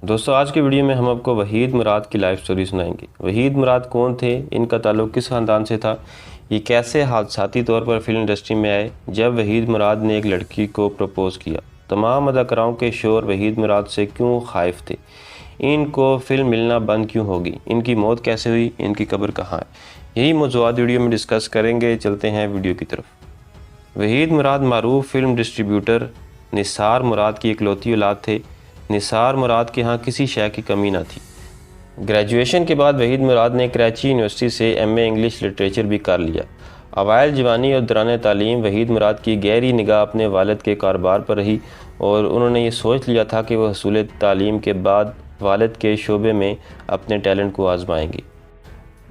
دوستو آج کی ویڈیو میں ہم آپ کو وحید مراد کی لائف سٹوری سنائیں گے۔ وحید مراد کون تھے، ان کا تعلق کس خاندان سے تھا، یہ کیسے حادثاتی طور پر فلم انڈسٹری میں آئے۔ جب وحید مراد نے ایک لڑکی کو پرپوز کیا، تمام اداکاروں کے شوہر وحید مراد سے کیوں خائف تھے، ان کو فلم ملنا بند کیوں ہوگی، ان کی موت کیسے ہوئی، ان کی قبر کہاں ہے، یہی موضوعات ویڈیو میں ڈسکس کریں گے۔ چلتے ہیں ویڈیو کی طرف۔ وحید مراد معروف فلم ڈسٹریبیوٹر نثار مراد کی اکلوتی اولاد تھے۔ نثار مراد کے ہاں کسی شے کی کمی نہ تھی۔ گریجویشن کے بعد وحید مراد نے کراچی یونیورسٹی سے ایم اے انگلش لٹریچر بھی کر لیا۔ اوائل جوانی اور دوران تعلیم وحید مراد کی گہری نگاہ اپنے والد کے کاروبار پر رہی اور انہوں نے یہ سوچ لیا تھا کہ وہ حصول تعلیم کے بعد والد کے شعبے میں اپنے ٹیلنٹ کو آزمائیں گے۔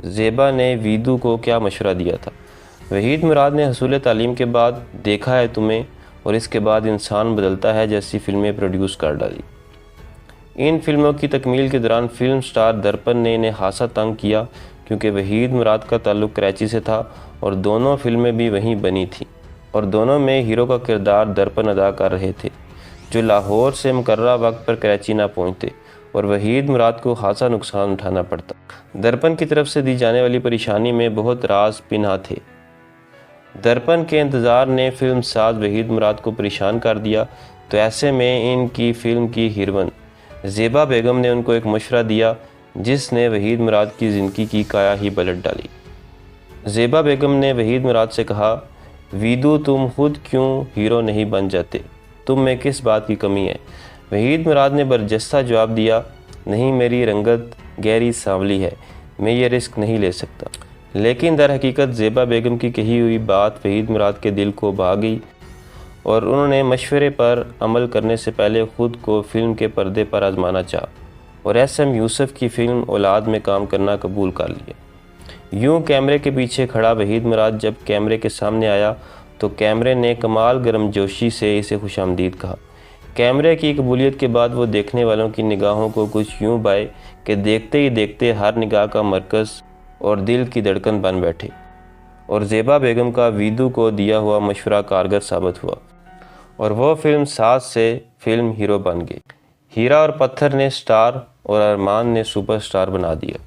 زیبا نے ویدو کو کیا مشورہ دیا تھا؟ وحید مراد نے حصول تعلیم کے بعد دیکھا ہے تمہیں اور اس کے بعد انسان بدلتا ہے جیسی فلمیں پروڈیوس کر ڈالی۔ ان فلموں کی تکمیل کے دوران فلم سٹار درپن نے انہیں خاصا تنگ کیا کیونکہ وحید مراد کا تعلق کراچی سے تھا اور دونوں فلمیں بھی وہیں بنی تھیں اور دونوں میں ہیرو کا کردار درپن ادا کر رہے تھے جو لاہور سے مقررہ وقت پر کراچی نہ پہنچتے اور وحید مراد کو خاصا نقصان اٹھانا پڑتا۔ درپن کی طرف سے دی جانے والی پریشانی میں بہت راز پنہا تھے۔ درپن کے انتظار نے فلم ساز وحید مراد کو پریشان کر دیا، تو ایسے میں ان کی فلم کی ہیروئن زیبا بیگم نے ان کو ایک مشورہ دیا جس نے وحید مراد کی زندگی کی کایا ہی پلٹ ڈالی۔ زیبا بیگم نے وحید مراد سے کہا، ویدو تم خود کیوں ہیرو نہیں بن جاتے، تم میں کس بات کی کمی ہے؟ وحید مراد نے برجستہ جواب دیا، نہیں میری رنگت گہری سانولی ہے، میں یہ رسک نہیں لے سکتا۔ لیکن در حقیقت زیبا بیگم کی کہی ہوئی بات وحید مراد کے دل کو بھا گئی اور انہوں نے مشورے پر عمل کرنے سے پہلے خود کو فلم کے پردے پر آزمانا چاہا اور ایس ایم یوسف کی فلم اولاد میں کام کرنا قبول کر لیا۔ یوں کیمرے کے پیچھے کھڑا وحید مراد جب کیمرے کے سامنے آیا تو کیمرے نے کمال گرم جوشی سے اسے خوش آمدید کہا۔ کیمرے کی قبولیت کے بعد وہ دیکھنے والوں کی نگاہوں کو کچھ یوں بائے کہ دیکھتے ہی دیکھتے ہر نگاہ کا مرکز اور دل کی دھڑکن بن بیٹھے اور زیبا بیگم کا ویدو کو دیا ہوا مشورہ کارگر ثابت ہوا اور وہ فلم ساز سے فلم ہیرو بن گئے۔ ہیرا اور پتھر نے سٹار اور ارمان نے سپر سٹار بنا دیا۔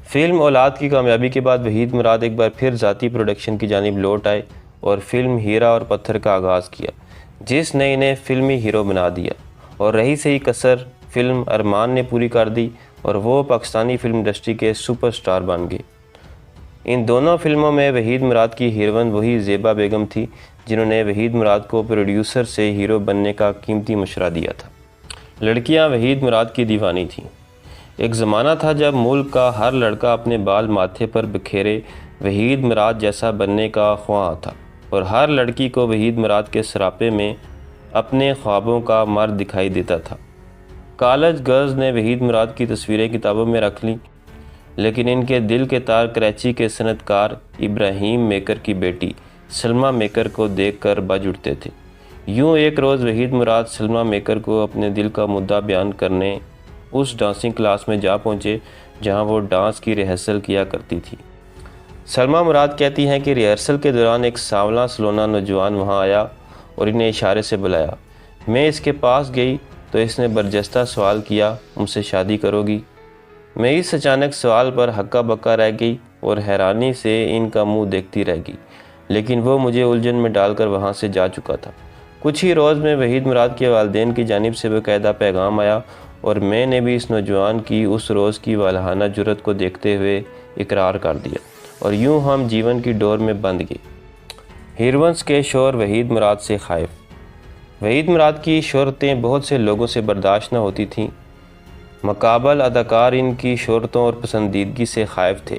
فلم اولاد کی کامیابی کے بعد وحید مراد ایک بار پھر ذاتی پروڈکشن کی جانب لوٹ آئے اور فلم ہیرا اور پتھر کا آغاز کیا جس نے انہیں فلمی ہیرو بنا دیا اور رہی سہی کسر فلم ارمان نے پوری کر دی اور وہ پاکستانی فلم انڈسٹری کے سپر سٹار بن گئے۔ ان دونوں فلموں میں وحید مراد کی ہیروئن وہی زیبا بیگم تھی جنہوں نے وحید مراد کو پروڈیوسر سے ہیرو بننے کا قیمتی مشورہ دیا تھا۔ لڑکیاں وحید مراد کی دیوانی تھیں۔ ایک زمانہ تھا جب ملک کا ہر لڑکا اپنے بال ماتھے پر بکھیرے وحید مراد جیسا بننے کا خواہاں تھا اور ہر لڑکی کو وحید مراد کے سراپے میں اپنے خوابوں کا مرد دکھائی دیتا تھا۔ کالج گرلز نے وحید مراد کی تصویریں کتابوں میں رکھ لیں لیکن ان کے دل کے تار کراچی کے صنعت کار ابراہیم میکر کی بیٹی سلمہ میکر کو دیکھ کر بج اٹھتے تھے۔ یوں ایک روز وحید مراد سلمہ میکر کو اپنے دل کا مدعا بیان کرنے اس ڈانسنگ کلاس میں جا پہنچے جہاں وہ ڈانس کی ریہرسل کیا کرتی تھی۔ سلمہ مراد کہتی ہیں کہ ریہرسل کے دوران ایک سانولا سلونا نوجوان وہاں آیا اور انہیں اشارے سے بلایا۔ میں اس کے پاس گئی تو اس نے برجستہ سوال کیا، مجھ سے شادی کرو گی؟ میں اس اچانک سوال پر ہکا بکا رہ گئی اور حیرانی سے ان کا منہ دیکھتی رہ گئی، لیکن وہ مجھے الجھن میں ڈال کر وہاں سے جا چکا تھا۔ کچھ ہی روز میں وحید مراد کے والدین کی جانب سے باقاعدہ پیغام آیا اور میں نے بھی اس نوجوان کی اس روز کی والہانہ جرت کو دیکھتے ہوئے اقرار کر دیا اور یوں ہم جیون کی ڈور میں بندھ گئے۔ ہیروئنس کے شوہر وحید مراد سے خائف۔ وحید مراد کی شہرتیں بہت سے لوگوں سے برداشت نہ ہوتی تھیں، مقابل اداکار ان کی شہرتوں اور پسندیدگی سے خائف تھے،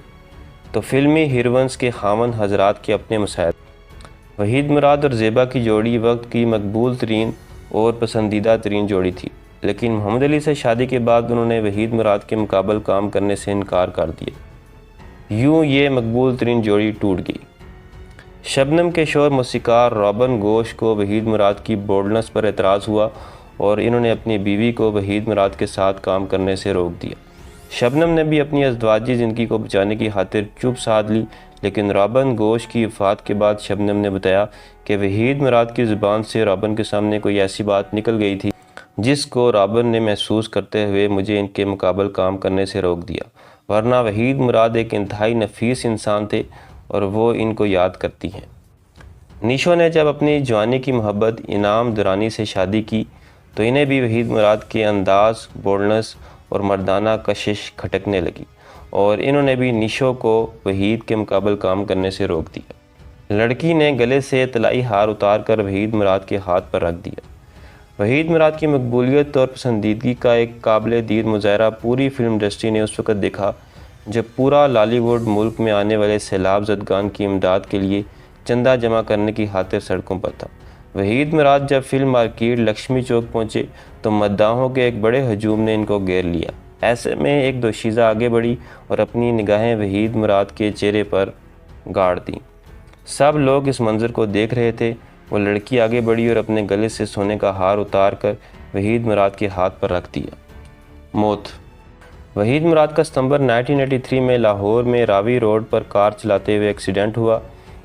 تو فلمی ہیروئنس کے خاوند حضرات کے اپنے مسائل۔ وحید مراد اور زیبا کی جوڑی وقت کی مقبول ترین اور پسندیدہ ترین جوڑی تھی، لیکن محمد علی سے شادی کے بعد انہوں نے وحید مراد کے مقابل کام کرنے سے انکار کر دیا۔ یوں یہ مقبول ترین جوڑی ٹوٹ گئی۔ شبنم کے شوہر موسیقار روبن گوش کو وحید مراد کی بولڈنس پر اعتراض ہوا اور انہوں نے اپنی بیوی کو وحید مراد کے ساتھ کام کرنے سے روک دیا۔ شبنم نے بھی اپنی ازدواجی زندگی کو بچانے کی خاطر چپ سادھ لی، لیکن روبن گوش کی وفات کے بعد شبنم نے بتایا کہ وحید مراد کی زبان سے روبن کے سامنے کوئی ایسی بات نکل گئی تھی جس کو رابر نے محسوس کرتے ہوئے مجھے ان کے مقابل کام کرنے سے روک دیا، ورنہ وحید مراد ایک انتہائی نفیس انسان تھے اور وہ ان کو یاد کرتی ہیں۔ نیشو نے جب اپنی جوانی کی محبت انعام درانی سے شادی کی تو انہیں بھی وحید مراد کے انداز، بولڈنس اور مردانہ کشش کھٹکنے لگی، اور انہوں نے بھی نیشو کو وحید کے مقابل کام کرنے سے روک دیا۔ لڑکی نے گلے سے طلائی ہار اتار کر وحید مراد کے ہاتھ پر رکھ دیا۔ وحید مراد کی مقبولیت اور پسندیدگی کا ایک قابل دید مظاہرہ پوری فلم انڈسٹری نے اس وقت دیکھا جب پورا لالی ووڈ ملک میں آنے والے سیلاب زدگان کی امداد کے لیے چندہ جمع کرنے کی خاطر سڑکوں پر تھا۔ وحید مراد جب فلم مارکیٹ لکشمی چوک پہنچے تو مداحوں کے ایک بڑے ہجوم نے ان کو گھیر لیا۔ ایسے میں ایک دوشیزہ آگے بڑھی اور اپنی نگاہیں وحید مراد کے چہرے پر گاڑ دیں۔ سب لوگ اس منظر کو دیکھ رہے تھے۔ وہ لڑکی آگے بڑھی اور اپنے گلے سے سونے کا ہار اتار کر وحید مراد کے ہاتھ پر رکھ دیا۔ موت۔ وحید مراد کا ستمبر 1983 میں لاہور میں راوی روڈ پر کار چلاتے ہوئے ایکسیڈنٹ ہوا۔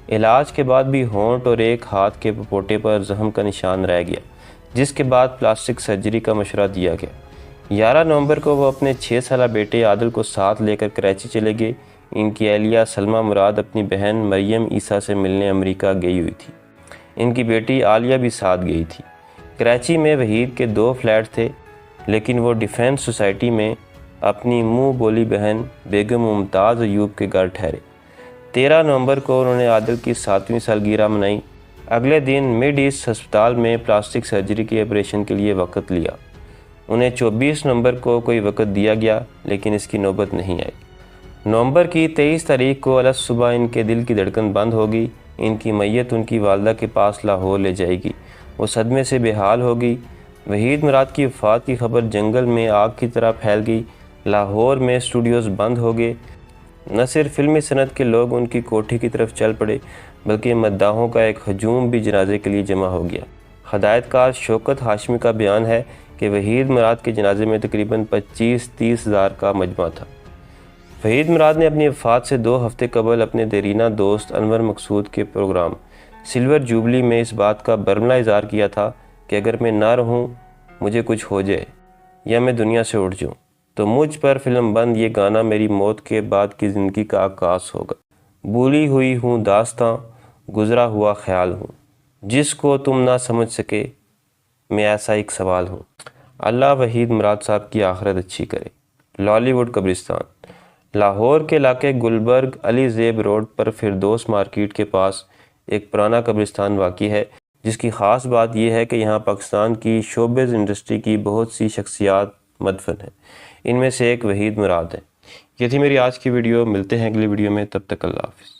علاج کے بعد بھی ہونٹ اور ایک ہاتھ کے پپوٹے پر زخم کا نشان رہ گیا، جس کے بعد پلاسٹک سرجری کا مشورہ دیا گیا۔ 11 نومبر کو وہ اپنے 6 سالہ بیٹے عادل کو ساتھ لے کر کراچی چلے گئے۔ ان کی اہلیہ سلمہ مراد اپنی بہن مریم عیسیٰ سے ملنے امریکہ گئی ہوئی تھی۔ ان کی بیٹی عالیہ بھی ساتھ گئی تھی۔ کراچی میں وحید کے 2 فلیٹ تھے، لیکن وہ ڈیفینس سوسائٹی میں اپنی منہ بولی بہن بیگم ممتاز ایوب کے گھر ٹھہرے۔ 13 نومبر کو انہوں نے عادل کی 7ویں سالگرہ منائی۔ اگلے دن مڈ ایسٹ ہسپتال میں پلاسٹک سرجری کے آپریشن کے لیے وقت لیا۔ انہیں 24 نومبر کو کوئی وقت دیا گیا، لیکن اس کی نوبت نہیں آئی۔ نومبر کی 23 تاریخ کو الگ صبح ان کے دل کی دھڑکن بند ہوگی۔ ان کی میت ان کی والدہ کے پاس لاہور لے جائے گی۔ وہ صدمے سے بے حال ہوگی۔ وحید مراد کی وفات کی خبر جنگل میں آگ کی طرح پھیل گئی۔ لاہور میں اسٹوڈیوز بند ہو گئے۔ نہ صرف فلمی صنعت کے لوگ ان کی کوٹھی کی طرف چل پڑے، بلکہ مداحوں کا ایک ہجوم بھی جنازے کے لیے جمع ہو گیا۔ ہدایت کار شوکت ہاشمی کا بیان ہے کہ وحید مراد کے جنازے میں تقریباً 25-30 ہزار کا مجمع تھا۔ وحید مراد نے اپنی وفات سے 2 ہفتے قبل اپنے دیرینہ دوست انور مقصود کے پروگرام سلور جوبلی میں اس بات کا برملا اظہار کیا تھا کہ اگر میں نہ رہوں، مجھے کچھ ہو جائے یا میں دنیا سے اٹھ جاؤں تو مجھ پر فلم بند یہ گانا میری موت کے بعد کی زندگی کا عکاس ہوگا۔ بھولی ہوئی ہوں داستاں، گزرا ہوا خیال ہوں، جس کو تم نہ سمجھ سکے میں ایسا ایک سوال ہوں۔ اللہ وحید مراد صاحب کی آخرت اچھی کرے۔ لالی ووڈ قبرستان۔ لاہور کے علاقے گلبرگ علی زیب روڈ پر فردوس مارکیٹ کے پاس ایک پرانا قبرستان واقع ہے، جس کی خاص بات یہ ہے کہ یہاں پاکستان کی شوبز انڈسٹری کی بہت سی شخصیات مدفن ہیں۔ ان میں سے ایک وحید مراد ہے۔ یہ تھی میری آج کی ویڈیو۔ ملتے ہیں اگلی ویڈیو میں، تب تک اللہ حافظ۔